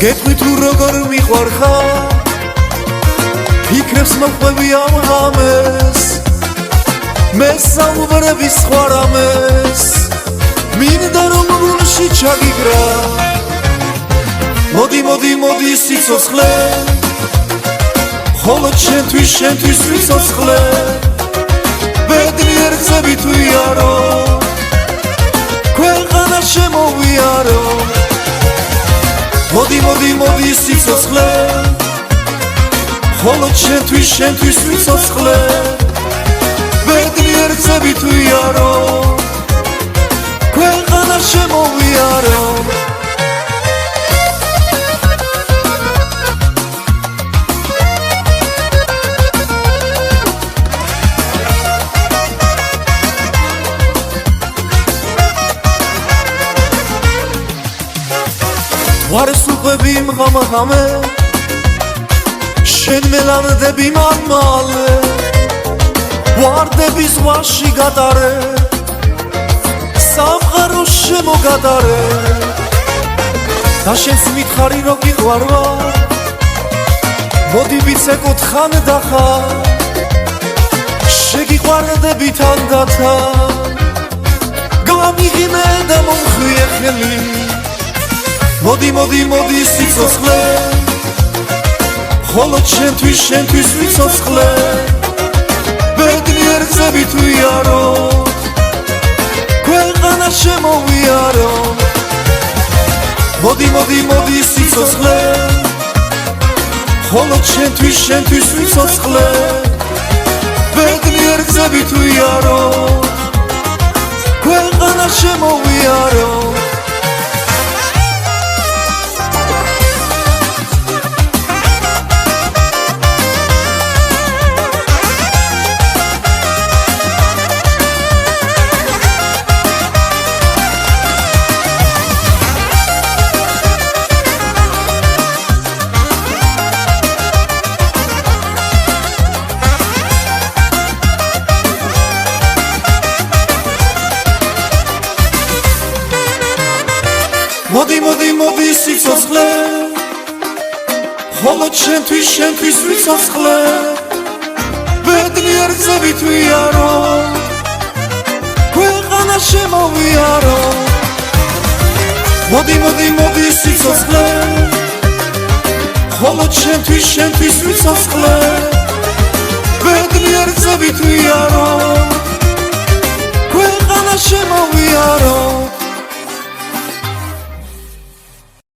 გეტყვი თუ როგორ მიყვარხარ ფიქრებს მოყვები ამ ღამეს მე საუბრები სხვა რამეს მინდა რომ გულში ჩაგიგრა მოდი მოდი მოდი სიცოცხლე ხოლო შენთვის სიცოცხლე ბედნიერ წები თუ იარო ქვეყანა შემოვიარო მოდი მოდი მოდი სიცოცხლე ხოლო შენთვის სიცოცხლე ბედნიერ წები თუ იარო ქვეყანა შემოვიარო ვარსუყვები მღამაღამე შენ მელამდები მალმალე ვარდები ზღვაში გადარე სამყაროს შემოგადარე და შენს მითხარი რომ გიყვარვარ მოდი ვიცეკოთ ხანდახარ შეგიყვარდები თანდათან გამიღიმე და მომხვიე ხელი მოდი მოდი მოდი სიცოცხლე ხოლო შენთვის სიცოცხლე ბედნიერ წები თუ იარო ქვეყანა შემოვიარო მოდი მოდი მოდი სიცოცხლე ხოლო შენთვის სიცოცხლე ბედნიერ წები თუ იარო ქვეყანა შემოვიარო მოდი მოდი მოდი სიცოცხლე ხოლო შენთვის სიცოცხლე ბედნიერ წები თუ იარო ქვეყანა შემოვიარო მოდი მოდი მოდი სიცოცხლე ხოლო შენთვის სიცოცხლე ბედნიერ წები თუ იარო ქვეყანა შემოვიარო